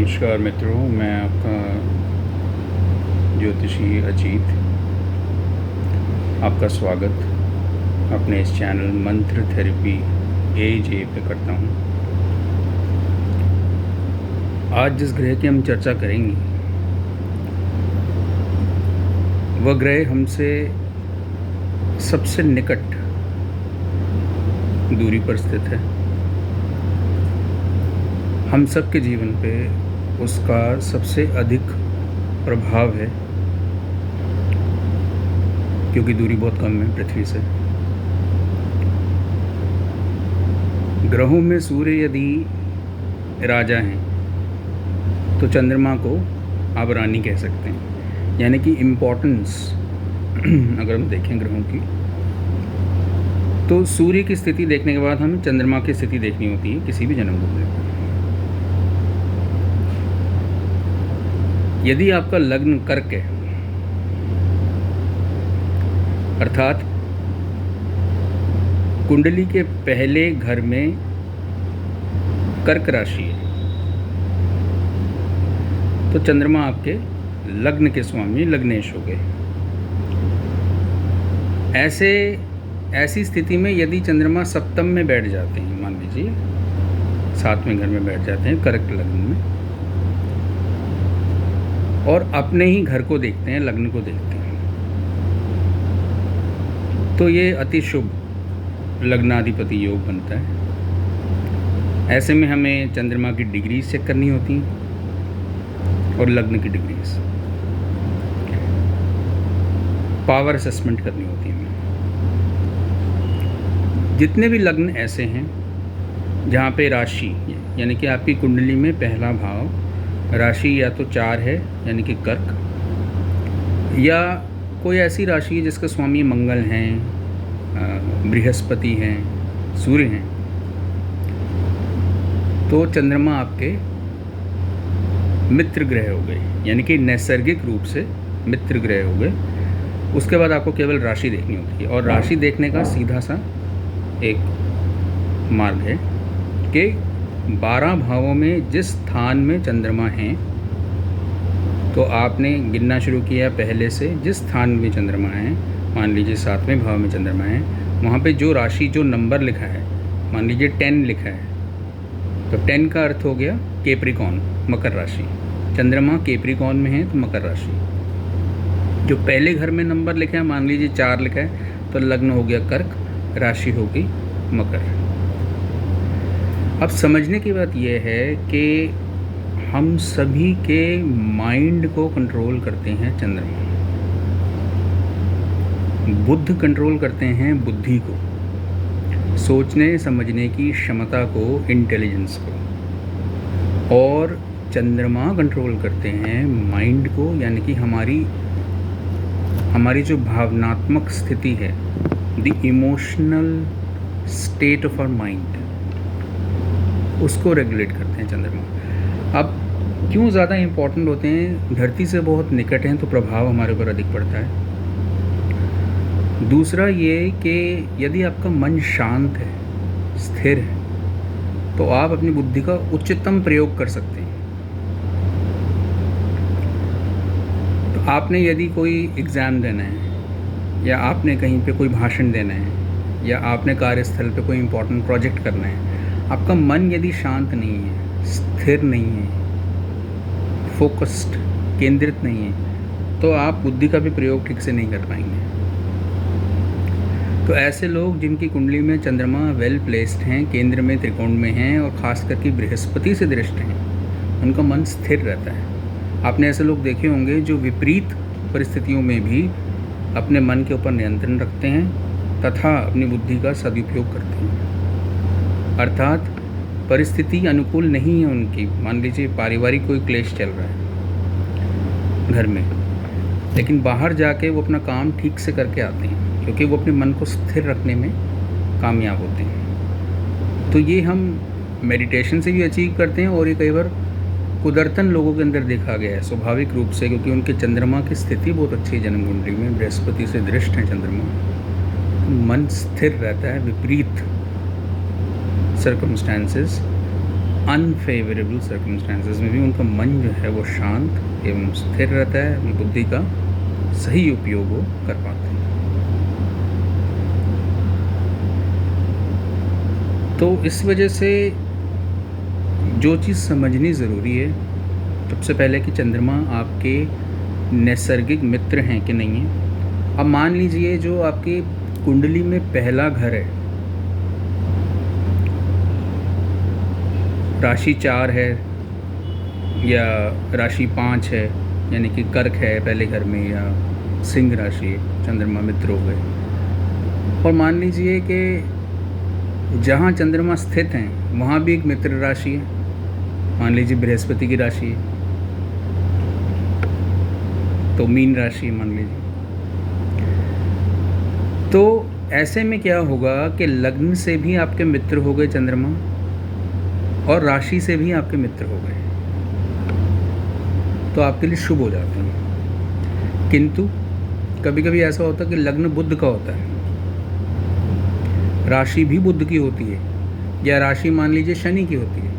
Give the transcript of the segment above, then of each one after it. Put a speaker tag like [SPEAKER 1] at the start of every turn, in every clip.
[SPEAKER 1] नमस्कार मित्रों, मैं आपका ज्योतिषी अजीत आपका स्वागत अपने इस चैनल मंत्र थेरेपी AJ पे करता हूँ। आज जिस ग्रह की हम चर्चा करेंगे वह ग्रह हमसे सबसे निकट दूरी पर स्थित है। हम सबके जीवन पे उसका सबसे अधिक प्रभाव है क्योंकि दूरी बहुत कम है पृथ्वी से। ग्रहों में सूर्य यदि राजा हैं तो चंद्रमा को आप रानी कह सकते हैं, यानी कि इम्पोर्टेंस अगर हम देखें ग्रहों की तो सूर्य की स्थिति देखने के बाद हमें चंद्रमा की स्थिति देखनी होती है किसी भी जन्म कुंडली में। यदि आपका लग्न कर्क है अर्थात कुंडली के पहले घर में कर्क राशि है तो चंद्रमा आपके लग्न के स्वामी लग्नेश हो गए। ऐसी स्थिति में यदि चंद्रमा सप्तम में बैठ जाते हैं, मान लीजिए 7वें घर में बैठ जाते हैं कर्क लग्न में, और अपने ही घर को देखते हैं, लग्न को देखते हैं, तो ये अति शुभ लग्नाधिपति योग बनता है। ऐसे में हमें चंद्रमा की डिग्रीज चेक करनी होती हैं और लग्न की डिग्रीज, पावर असेसमेंट करनी होती है हमें। जितने भी लग्न ऐसे हैं जहाँ पे राशि यानी कि आपकी कुंडली में पहला भाव राशि या तो 4 है यानी कि कर्क, या कोई ऐसी राशि है जिसके स्वामी मंगल हैं, बृहस्पति हैं, सूर्य हैं, तो चंद्रमा आपके मित्र ग्रह हो गए, यानी कि नैसर्गिक रूप से मित्र ग्रह हो गए। उसके बाद आपको केवल राशि देखनी होती है, और राशि देखने का सीधा सा एक मार्ग है कि 12 भावों में जिस स्थान में चंद्रमा हैं, तो आपने गिनना शुरू किया पहले से, जिस स्थान में चंद्रमा हैं, मान लीजिए 7वें भाव में चंद्रमा है, वहाँ पे जो राशि जो नंबर लिखा है, मान लीजिए 10 लिखा है, तो 10 का अर्थ हो गया कैप्रिकॉर्न, मकर राशि। चंद्रमा कैप्रिकॉर्न में है तो मकर राशि। जो पहले घर में नंबर लिखा है, मान लीजिए 4 लिखा है, तो लग्न हो गया कर्क, राशि होगी मकर। अब समझने की बात यह है कि हम सभी के माइंड को कंट्रोल करते हैं चंद्रमा, बुध कंट्रोल करते हैं बुद्धि को, सोचने समझने की क्षमता को, इंटेलिजेंस को, और चंद्रमा कंट्रोल करते हैं माइंड को, यानी कि हमारी जो भावनात्मक स्थिति है, the emotional state of our mind, उसको रेगुलेट करते हैं चंद्रमा। अब क्यों ज़्यादा इम्पोर्टेंट होते हैं? धरती से बहुत निकट हैं तो प्रभाव हमारे ऊपर अधिक पड़ता है। दूसरा ये कि यदि आपका मन शांत है, स्थिर है, तो आप अपनी बुद्धि का उच्चतम प्रयोग कर सकते हैं। तो आपने यदि कोई एग्ज़ाम देना है, या आपने कहीं पे कोई भाषण देना है, या आपने कार्यस्थल पे कोई इम्पोर्टेंट प्रोजेक्ट करना है, आपका मन यदि शांत नहीं है, स्थिर नहीं है, फोकस्ड, केंद्रित नहीं है, तो आप बुद्धि का भी प्रयोग ठीक से नहीं कर पाएंगे। तो ऐसे लोग जिनकी कुंडली में चंद्रमा वेल प्लेस्ड हैं, केंद्र में त्रिकोण में हैं, और ख़ास करके बृहस्पति से दृष्ट हैं, उनका मन स्थिर रहता है। आपने ऐसे लोग देखे होंगे जो विपरीत परिस्थितियों में भी अपने मन के ऊपर नियंत्रण रखते हैं तथा अपनी बुद्धि का सदुपयोग करते हैं। अर्थात परिस्थिति अनुकूल नहीं है उनकी, मान लीजिए पारिवारिक कोई क्लेश चल रहा है घर में, लेकिन बाहर जाके वो अपना काम ठीक से करके आते हैं क्योंकि वो अपने मन को स्थिर रखने में कामयाब होते हैं। तो ये हम मेडिटेशन से भी अचीव करते हैं, और ये कई बार कुदरतन लोगों के अंदर देखा गया है स्वाभाविक रूप से, क्योंकि उनके चंद्रमा की स्थिति बहुत अच्छी है जन्म कुंडली में, बृहस्पति से दृष्ट है चंद्रमा, मन स्थिर रहता है विपरीत सर्कमस्टेंसेस अनफेवरेबल सर्कमस्टांसेस में भी उनका मन जो है वो शांत एवं स्थिर रहता है, अपनी बुद्धि का सही उपयोग वो कर पाते हैं। तो इस वजह से जो चीज़ समझनी ज़रूरी है, सबसे पहले कि चंद्रमा आपके नैसर्गिक मित्र हैं कि नहीं हैं। अब मान लीजिए जो आपकी कुंडली में पहला घर है, राशि 4 है या राशि 5 है, यानी कि कर्क है पहले घर में, या सिंह राशि है, चंद्रमा मित्र हो गए। और मान लीजिए कि जहाँ चंद्रमा स्थित हैं वहाँ भी एक मित्र राशि है, मान लीजिए बृहस्पति की राशि है, तो मीन राशि मान लीजिए। तो ऐसे में क्या होगा कि लग्न से भी आपके मित्र हो गए चंद्रमा, और राशि से भी आपके मित्र हो गए, तो आपके लिए शुभ हो जाते हैं। किंतु कभी कभी ऐसा होता है कि लग्न बुध का होता है, राशि भी बुध की होती है, या राशि मान लीजिए शनि की होती है,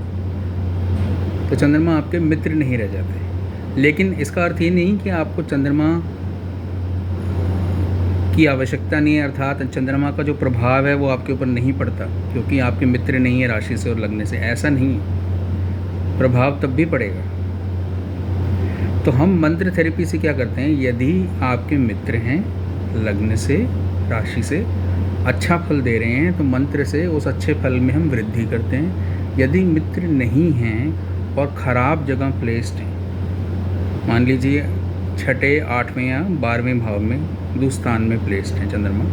[SPEAKER 1] तो चंद्रमा आपके मित्र नहीं रह जाते। लेकिन इसका अर्थ ये नहीं कि आपको चंद्रमा की आवश्यकता नहीं है, अर्थात चंद्रमा का जो प्रभाव है वो आपके ऊपर नहीं पड़ता क्योंकि आपके मित्र नहीं है राशि से और लगने से, ऐसा नहीं है, प्रभाव तब भी पड़ेगा। तो हम मंत्र थेरेपी से क्या करते हैं, यदि आपके मित्र हैं लग्न से राशि से अच्छा फल दे रहे हैं तो मंत्र से उस अच्छे फल में हम वृद्धि करते हैं। यदि मित्र नहीं हैं और ख़राब जगह प्लेस्ड हैं, मान लीजिए 6ठे 8वें या 12वें भाव में दुस्थान में प्लेस्ड हैं चंद्रमा,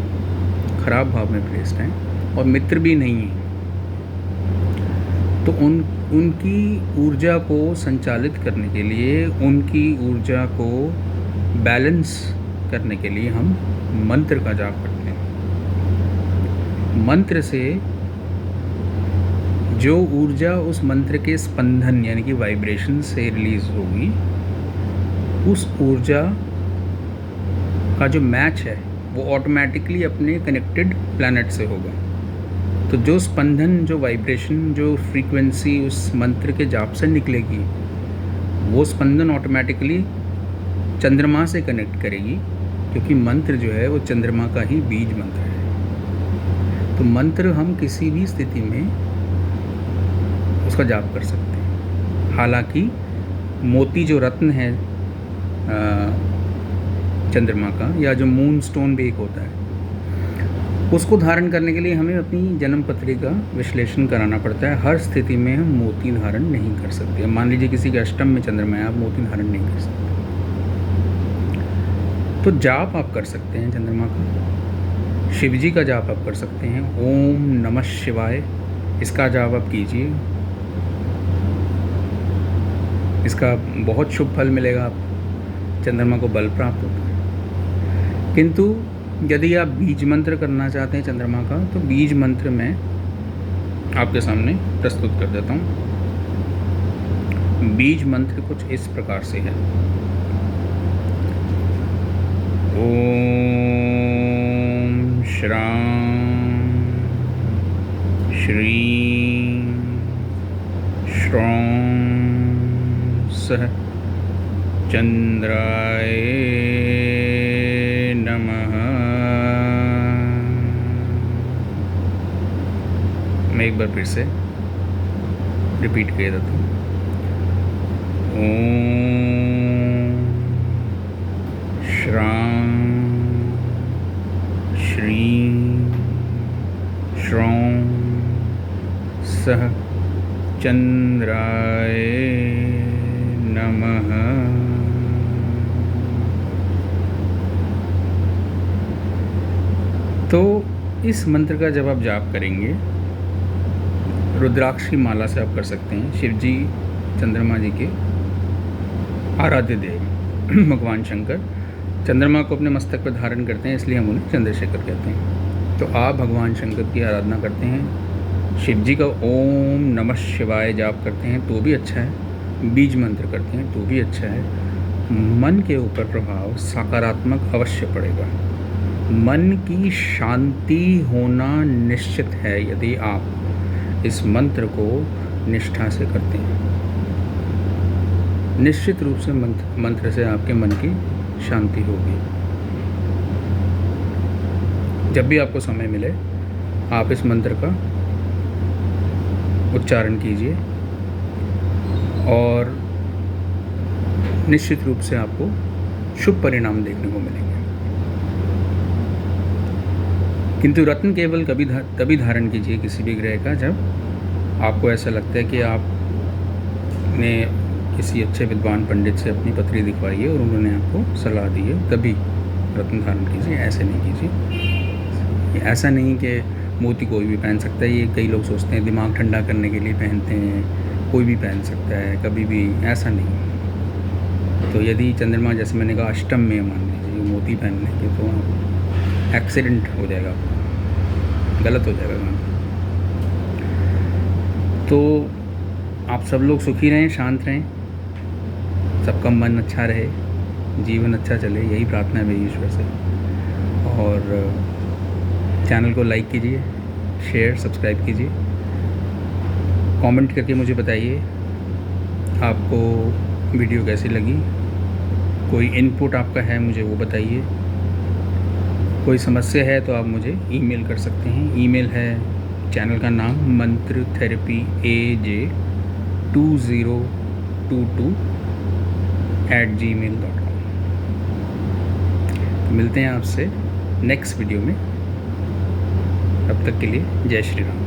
[SPEAKER 1] खराब भाव में प्लेस्ड हैं और मित्र भी नहीं हैं, तो उनकी ऊर्जा को संचालित करने के लिए, उनकी ऊर्जा को बैलेंस करने के लिए हम मंत्र का जाप करते हैं। मंत्र से जो ऊर्जा उस मंत्र के स्पंदन यानी कि वाइब्रेशन से रिलीज़ होगी, उस ऊर्जा का जो मैच है वो ऑटोमेटिकली अपने कनेक्टेड प्लैनेट से होगा। तो जो स्पंदन, जो वाइब्रेशन, जो फ्रीक्वेंसी उस मंत्र के जाप से निकलेगी, वो स्पंदन ऑटोमेटिकली चंद्रमा से कनेक्ट करेगी, क्योंकि मंत्र जो है वो चंद्रमा का ही बीज मंत्र है। तो मंत्र हम किसी भी स्थिति में उसका जाप कर सकते हैं। हालांकि मोती जो रत्न है चंद्रमा का, या जो मून स्टोन भी एक होता है, उसको धारण करने के लिए हमें अपनी जन्म पत्री का विश्लेषण कराना पड़ता है। हर स्थिति में हम मोती धारण नहीं कर सकते। मान लीजिए किसी के अष्टम में चंद्रमा है, आप मोती धारण नहीं कर सकते। तो जाप आप कर सकते हैं चंद्रमा का, शिव जी का जाप आप कर सकते हैं, ओम नमः शिवाय, इसका जाप आप कीजिए, इसका बहुत शुभ फल मिलेगा आपको, चंद्रमा को बल प्राप्त होता है। किंतु यदि आप बीज मंत्र करना चाहते हैं चंद्रमा का, तो बीज मंत्र मैं आपके सामने प्रस्तुत कर देता हूँ। बीज मंत्र कुछ इस प्रकार से है। ओम श्रां श्रीं श्रौं सः चंद्राय नमः। मैं एक बार फिर से रिपीट कर देता हूँ। ओम श्रां श्रीं श्रौं सः चंद्राय नमः। तो इस मंत्र का जब आप जाप करेंगे, रुद्राक्ष की माला से आप कर सकते हैं। शिव जी चंद्रमा जी के आराध्य देव भगवान शंकर चंद्रमा को अपने मस्तक पर धारण करते हैं, इसलिए हम उन्हें चंद्रशेखर कहते हैं। तो आप भगवान शंकर की आराधना करते हैं, शिव जी का ओम नमः शिवाय जाप करते हैं तो भी अच्छा है, बीज मंत्र करते हैं तो भी अच्छा है। मन के ऊपर प्रभाव सकारात्मक अवश्य पड़ेगा। मन की शांति होना निश्चित है यदि आप इस मंत्र को निष्ठा से करते हैं, निश्चित रूप से मंत्र से आपके मन की शांति होगी। जब भी आपको समय मिले आप इस मंत्र का उच्चारण कीजिए और निश्चित रूप से आपको शुभ परिणाम देखने को मिलेंगे। किंतु रत्न केवल तभी धारण कीजिए किसी भी ग्रह का जब आपको ऐसा लगता है कि आपने किसी अच्छे विद्वान पंडित से अपनी पत्री दिखवाई है और उन्होंने आपको सलाह दी है, तभी रत्न धारण कीजिए। ऐसे नहीं कीजिए। ऐसा नहीं कि मोती कोई भी पहन सकता है। ये कई लोग सोचते हैं दिमाग ठंडा करने के लिए पहनते हैं, कोई भी पहन सकता है कभी भी, ऐसा नहीं। तो यदि चंद्रमा जैसे मैंने कहा अष्टम में मान लीजिए मोती पहन लेंगे तो एक्सीडेंट हो जाएगा, गलत हो जाएगा। तो आप सब लोग सुखी रहें, शांत रहें, सबका मन अच्छा रहे, जीवन अच्छा चले, यही प्रार्थना है मेरी ईश्वर से। और चैनल को लाइक कीजिए, शेयर सब्सक्राइब कीजिए, कमेंट करके मुझे बताइए आपको वीडियो कैसी लगी। कोई इनपुट आपका है मुझे वो बताइए। कोई समस्या है तो आप मुझे ईमेल कर सकते हैं। ईमेल है, चैनल का नाम मंत्र थेरेपी aj2022@gmail.com। मिलते हैं आपसे नेक्स्ट वीडियो में। तब तक के लिए जय श्री राम।